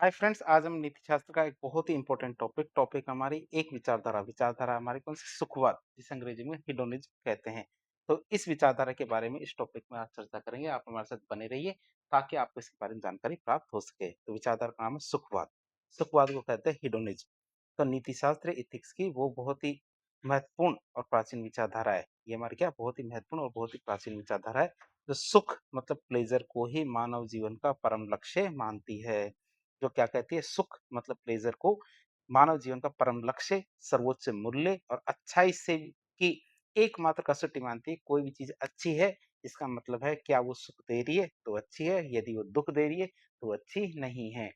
Hi friends, आज हम नीति शास्त्र का एक बहुत ही इंपॉर्टेंट टॉपिक हमारी एक विचारधारा हमारी कौन सी सुखवाद, जिसे अंग्रेजी में हिडोनिज्म कहते हैं। तो इस विचारधारा के बारे में इस टॉपिक में आज चर्चा करेंगे। आप हमारे साथ बने रहिए ताकि आपको इसके बारे में जानकारी प्राप्त हो सके। तो विचारधारा का नाम है सुखवाद। सुखवाद को कहते हैं हिडोनिज्म। तो नीति शास्त्र इथिक्स की वो बहुत ही महत्वपूर्ण और प्राचीन विचारधारा है। ये हमारी क्या बहुत ही महत्वपूर्ण और बहुत ही प्राचीन विचारधारा है, जो सुख मतलब प्लेजर को ही मानव जीवन का परम लक्ष्य मानती है। जो क्या कहती है, सुख मतलब प्लेजर को मानव जीवन का परम लक्ष्य, सर्वोच्च मूल्य और अच्छाई से की एकमात्र कसौटी मानती है। कोई भी चीज अच्छी है, इसका मतलब है क्या वो सुख दे रही है तो अच्छी है, यदि वो दुख दे रही है तो अच्छी नहीं है।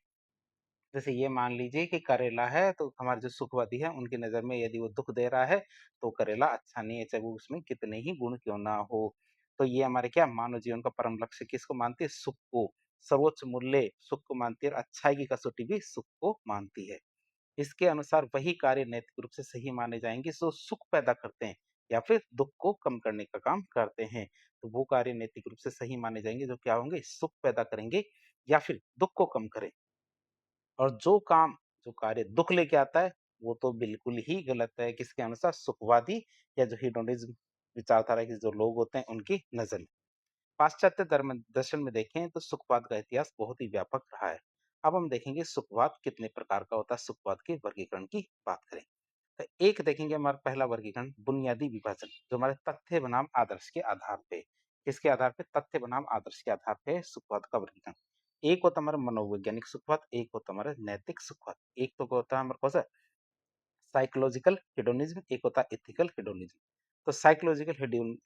जैसे ये मान लीजिए कि करेला है, तो हमारे जो सुखवादी है उनकी नजर में यदि वो दुख दे रहा है तो करेला अच्छा नहीं है, चाहे वो उसमें कितने ही गुण क्यों ना हो। तो ये हमारे क्या मानव जीवन का परम लक्ष्य किसको मानती है? सुख को। सर्वोच्च मूल्य सुख को मानती है और अच्छाई की कसौटी भी सुख को मानती है। इसके अनुसार वही कार्य नैतिक रूप से सही माने जाएंगे जो सुख पैदा करते हैं या फिर दुख को कम करने का काम करते हैं। तो वो कार्य नैतिक रूप से सही माने जाएंगे जो क्या होंगे? सुख पैदा करेंगे या फिर दुख को कम करें। और जो कार्य दुःख लेके आता है, वो तो बिल्कुल ही गलत है, किसके अनुसार? सुखवादी या जो हेडोनिज्म विचारधारा के जो लोग होते हैं, उनकी नज़र में। पाश्चात्य धर्म दर्शन में देखें तो सुखवाद का इतिहास बहुत ही व्यापक रहा है। अब हम देखेंगे सुखवाद कितने प्रकार का होता है, सुखवाद के वर्गीकरण की बात करें। तो एक देखेंगे हमारा पहला वर्गीकरण बुनियादी विभाजन, जो हमारे तथ्य बनाम आदर्श के आधार पे। किसके आधार पे? तथ्य बनाम आदर्श के आधार पे सुखवाद का वर्गीकरण। एक होता हमारा मनोवैज्ञानिक सुखवाद, एक होता हमारा नैतिक सुखवाद। एक तो होता है हमारा कौन सा? साइकोलॉजिकल हेडोनिज्म, एक होता है एथिकल हेडोनिज्म। तो साइकोलॉजिकल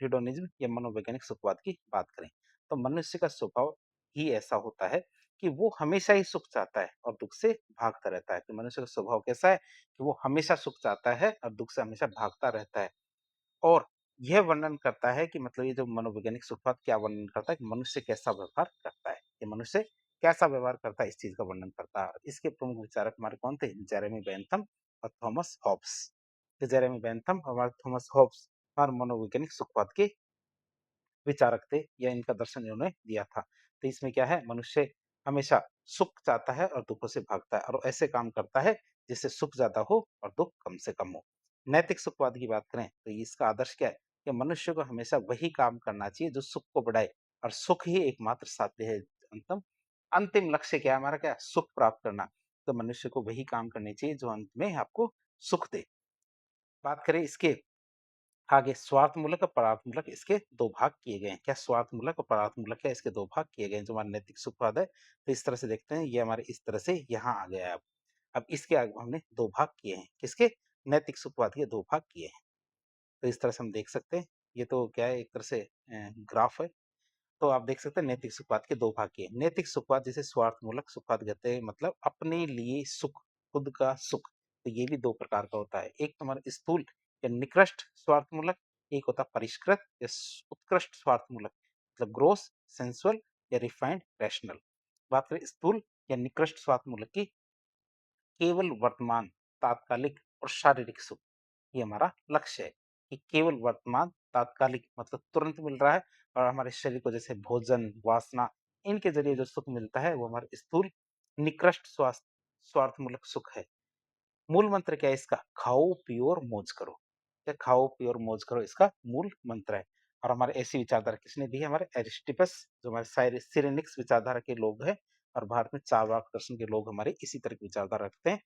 हेडोनिज्म या मनोवैज्ञानिक सुखवाद की बात करें तो मनुष्य का स्वभाव ही ऐसा होता है कि वो हमेशा ही सुख चाहता है और दुख से भागता रहता है। तो मनुष्य का स्वभाव कैसा है कि वो हमेशा सुख चाहता है और दुख से हमेशा भागता रहता है। और यह वर्णन करता है कि मतलब ये जो मनोवैज्ञानिक सुखवाद क्या वर्णन करता है कि मनुष्य कैसा व्यवहार करता है, ये मनुष्य कैसा व्यवहार करता है, इस चीज का वर्णन करता है। इसके प्रमुख विचारक हमारे कौन थे? जेरेमी बेंथम और थॉमस हॉब्स। तो जेरेमी बेंथम और हमारे थॉमस हॉब्स हमारे मनोवैज्ञानिक सुखवाद के विचारक थे, या इनका दर्शन इन्होंने दिया था। तो इसमें क्या है? मनुष्य हमेशा सुख चाहता है और दुखों से भागता है और ऐसे काम करता है जिससे सुख ज्यादा हो और दुख कम से कम हो। नैतिक सुखवाद की बात करें तो इसका आदर्श क्या है कि मनुष्य को हमेशा वही काम करना चाहिए जो सुख को बढ़ाए, और सुख ही एकमात्र साध्य है। अंतम अंतिम लक्ष्य क्या है हमारा? क्या? सुख प्राप्त करना। तो मनुष्य को वही काम करने चाहिए जो अंत में आपको सुख दे। बात करें इसके आगे स्वार्थमूलक और परार्थमूलक, इसके दो भाग किए गए हैं। क्या स्वार्थमूलक और परार्थमूलक है? इसके दो भाग किए गए हैं। जो हमारा नैतिक सुखवाद है, तो इस तरह से देखते हैं, ये हमारे इस तरह से यहाँ आ गया है। अब इसके आगे हमने दो भाग किए हैं। किसके? नैतिक सुखवाद के दो भाग किए हैं। तो इस तरह से हम देख सकते हैं। ये तो क्या है, एक तरह से ग्राफ है। तो आप देख सकते हैं नैतिक सुखवाद के दो भाग किए। नैतिक सुखवाद जिसे स्वार्थमूलक सुखवाद कहते हैं, मतलब अपने लिए सुख, खुद का सुख। तो ये भी दो प्रकार का होता है। एक तो हमारा स्थूल या निकृष्ट स्वार्थमूलक, एक होता है परिष्कृत या उत्कृष्ट स्वार्थमूलक, मतलब ग्रोस, सेंसुअल या रिफाइंड रैशनल। बात करें स्थूल या निकृष्ट स्वार्थमूलक की, केवल वर्तमान, तात्कालिक और शारीरिक सुख, ये हमारा लक्ष्य है। कि केवल वर्तमान, तात्कालिक मतलब तुरंत मिल रहा है, और हमारे शरीर को जैसे भोजन, वासना, इनके जरिए जो सुख मिलता है वो हमारे स्थूल निकृष्ट स्वास्थ्य स्वार्थमूलक सुख है। मूल मंत्र क्या है इसका? खाओ पियो और मौज करो। क्या? खाओ पियो और मौज करो इसका मूल मंत्र है। और हमारे ऐसी विचारधारा किसने दी है? हमारे एरिस्टिपस, जो हमारे सिरेनिक्स विचारधारा के लोग हैं। और भारत में चार्वाक दर्शन के लोग हमारे इसी तरह की विचारधारा रखते हैं।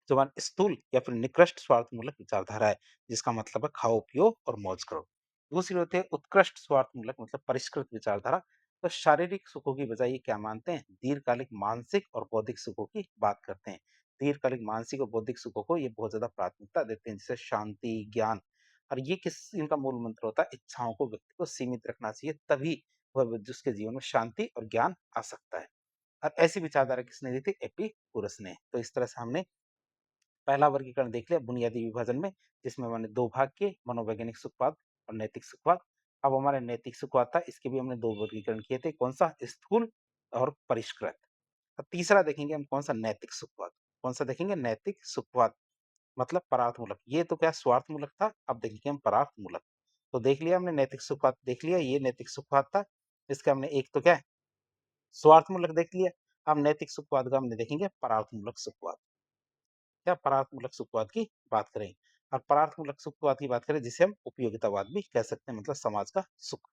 जो हमारा स्थूल या फिर निकृष्ट स्वार्थमूलक विचारधारा है, जिसका मतलब है खाओ पियो और मौज करो। दूसरी होती है उत्कृष्ट स्वार्थमूलक मतलब परिष्कृत विचारधारा। तो शारीरिक सुखों की बजाय ये क्या मानते हैं? दीर्घकालिक मानसिक और बौद्धिक सुखों की बात करते हैं। दीर्घकालिक मानसिक और बौद्धिक सुखों को ये बहुत ज्यादा प्राथमिकता देते हैं, जैसे शांति, ज्ञान। और ये किस इनका मूल मंत्र होता है? इच्छाओं को, व्यक्ति को सीमित रखना चाहिए, तभी वह जिसके जीवन में शांति और ज्ञान आ सकता है। और ऐसी विचारधारा किसने दी थी? एपिकुरस ने। तो इस तरह से हमने पहला वर्गीकरण देख लिया बुनियादी विभाजन में, जिसमें मैंने दो भाग किए, मनोवैज्ञानिक सुखवाद और नैतिक सुखवाद। अब हमारे नैतिक सुखवाद था, इसके भी हमने दो वर्गीकरण किए थे। कौन सा? स्थूल और परिष्कृत। अब तीसरा देखेंगे हम कौन सा? नैतिक सुखवाद। कौन सा देखेंगे? नैतिक सुखवाद मतलब परार्थमूलक। ये तो क्या स्वार्थमूलक था, अब देखेंगे हम परार्थमूलक। तो देख लिया हमने नैतिक सुखवाद देख लिया, ये नैतिक सुखवाद था। इसका हमने एक तो क्या है, स्वार्थमूलक देख लिया। अब नैतिक सुखवाद का हमने देखेंगे परार्थमूलक सुखवाद। क्या परार्थमूलक सुखवाद की बात करें, और परार्थमूलक सुखवाद की बात करें जिसे हम उपयोगितावाद भी कह सकते हैं, मतलब समाज का सुख।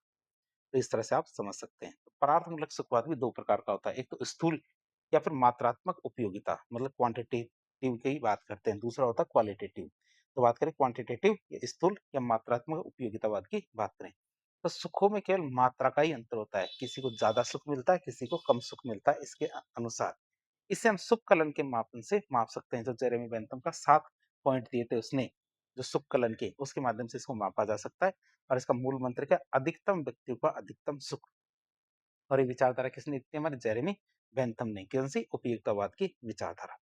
तो इस तरह से आप समझ सकते हैं। तो परार्थमूलक सुखवाद भी 2 प्रकार का होता है। एक तो स्थूल या फिर मात्रात्मक उपयोगिता, मतलब क्वांटिटेटिव की बात करते हैं। दूसरा होता है क्वालिटेटिव। तो बात करें क्वांटिटेटिव या स्थूल या मात्रात्मक उपयोगितावाद की बात करें, तो सुखों में केवल मात्रा का ही अंतर होता है। किसी को ज़्यादा सुख मिलता है, किसी को कम सुख मिलता है, इसके अनुसार। इसे हम सुख कलन के मापन से माप सकते हैं। जो जेरेमी बेंथम का 7 पॉइंट दिए थे उसने, जो सुख कलन के, उसके माध्यम से इसको मापा जा सकता है। और इसका मूल मंत्र क्या? अधिकतम व्यक्तियों का अधिकतम सुख। और ये विचारधारा किसने दी थी? हमारे जेरेमी बेंथम ने। कौन सी? उपयुक्तवाद की विचारधारा।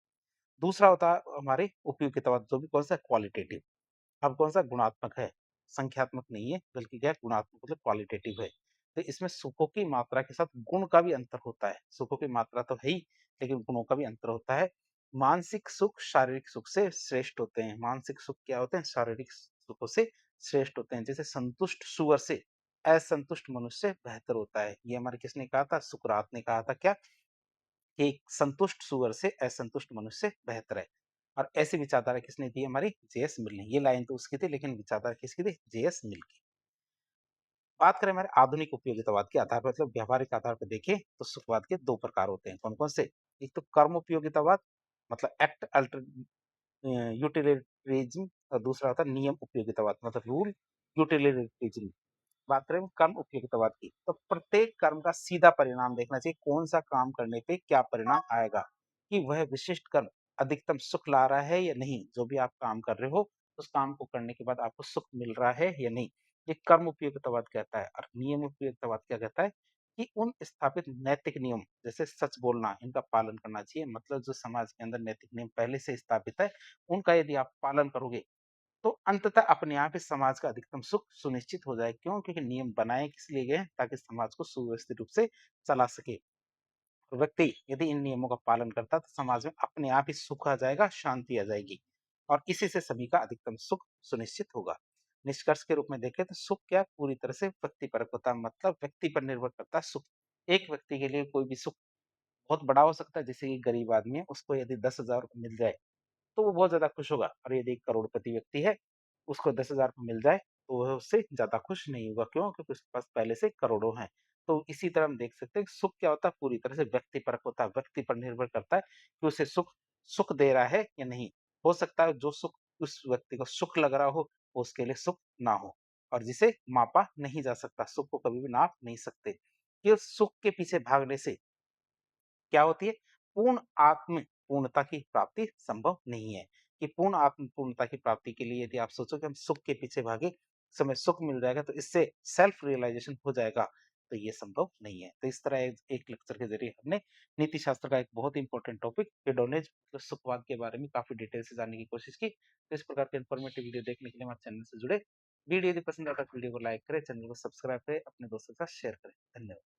दूसरा होता है हमारे उपयुक्तवाद, जो भी कौन सा? क्वालिटेटिव। अब कौन सा? गुणात्मक है, संख्यात्मक नहीं है, बल्कि क्या है? गुणात्मक, मतलब क्वालिटेटिव है। तो इसमें सुखों की मात्रा के साथ गुण का भी अंतर होता है। सुखों की मात्रा तो है ही, लेकिन गुणों का भी अंतर होता है। मानसिक सुख शारीरिक सुख से श्रेष्ठ होते हैं। मानसिक सुख क्या होते हैं? शारीरिक सुखों से श्रेष्ठ होते हैं। जैसे संतुष्ट सूअर से असंतुष्ट मनुष्य बेहतर होता है। ये हमारे किसने कहा था? सुकरात ने कहा था। क्या? कि एक संतुष्ट सूअर से असंतुष्ट मनुष्य बेहतर है। और ऐसी विचारधारा किसने दी? हमारी जेएस मिल ने। ये लाइन तो उसकी थी, लेकिन विचारधारा किसकी थी? जेएस मिल की। बात करें हमारे आधुनिक उपयोगितावाद के आधार पर, मतलब व्यवहारिक आधार पर देखें, तो सुखवाद के 2 प्रकार होते हैं। कौन-कौन से? एक तो कर्म उपयोगितावाद, मतलब एक्ट अल्टर यूटिलिटरिज्म, और दूसरा होता है नियम उपयोगितावाद, मतलब रूल यूटिलिटरिज्म। बात करें कर्म उपयोगितावाद की, तो प्रत्येक कर्म का सीधा परिणाम देखना चाहिए। कौन सा काम करने पे क्या परिणाम आएगा, कि वह विशिष्ट कर्म अधिकतम सुख ला रहा है या नहीं। जो भी आप काम कर रहे हो, उस काम को करने के बाद आपको सुख मिल रहा है या नहीं, ये कर्म उपयोगितावाद कहता है। और नियम उपयोगितावाद क्या कहता है, कि उन स्थापित नैतिक नियम, जैसे सच बोलना, इनका पालन करना चाहिए। मतलब जो समाज के अंदर नैतिक नियम पहले से स्थापित है, उनका यदि आप पालन करोगे, तो अंततः अपने आप इस समाज का अधिकतम सुख सुनिश्चित हो जाए। क्यों? क्योंकि नियम बनाए किस लिए गए हैं? ताकि समाज को सुव्यवस्थित रूप से चला सके। तो व्यक्ति यदि इन नियमों का पालन करता है, तो समाज में अपने आप ही सुख आ जाएगा, शांति आ जाएगी, और इसी से सभी का अधिकतम सुख सुनिश्चित होगा। निष्कर्ष के रूप में देखें तो सुख क्या? पूरी तरह से व्यक्तिपरक होता है, मतलब व्यक्ति पर निर्भर करता है सुख। एक व्यक्ति के लिए कोई भी सुख बहुत बड़ा हो सकता है। जैसे कि गरीब आदमी है, उसको यदि 10,000 रुपए मिल जाए, तो वो बहुत ज़्यादा खुश होगा। और यदि एक करोड़पति व्यक्ति है, उसको 10,000 मिल जाए, तो वह उससे ज़्यादा खुश नहीं होगा। क्यों? क्योंकि उसके पास पहले से करोड़ों हैं। तो इसी तरह हम देख सकते हैं कि सुख क्या होता है? पूरी तरह से व्यक्तिपरक होता है। व्यक्ति पर निर्भर करता है कि उसे सुख सुख दे रहा है या नहीं। हो सकता है जो सुख उस व्यक्ति को सुख लग रहा हो, वो उसके लिए सुख ना हो, और जिसे मापा नहीं जा सकता। सुख को कभी भी नाप नहीं सकते। ये सुख के पीछे भागने से क्या होती है? पूर्ण आत्म पूर्णता की प्राप्ति संभव नहीं है। कि पूर्ण आत्म पूर्णता की प्राप्ति के लिए यदि आप सोचो कि हम सुख के पीछे भागे, समय सुख मिल जाएगा, तो इससे सेल्फ रियलाइजेशन हो जाएगा, तो ये संभव नहीं है। तो इस तरह एक एक लेक्चर के ज़रिए हमने नीति शास्त्र का एक बहुत ही इंपॉर्टेंट टॉपिक हेडोनिज़्म, मतलब सुखवाद के बारे में काफ़ी डिटेल से जानने की कोशिश की। तो इस प्रकार के इन्फॉर्मेटिव वीडियो देखने के लिए हमारे चैनल से जुड़े। वीडियो यदि पसंद आता है तो वीडियो को लाइक करें, चैनल को सब्सक्राइब करें, अपने दोस्तों के साथ शेयर करें। धन्यवाद।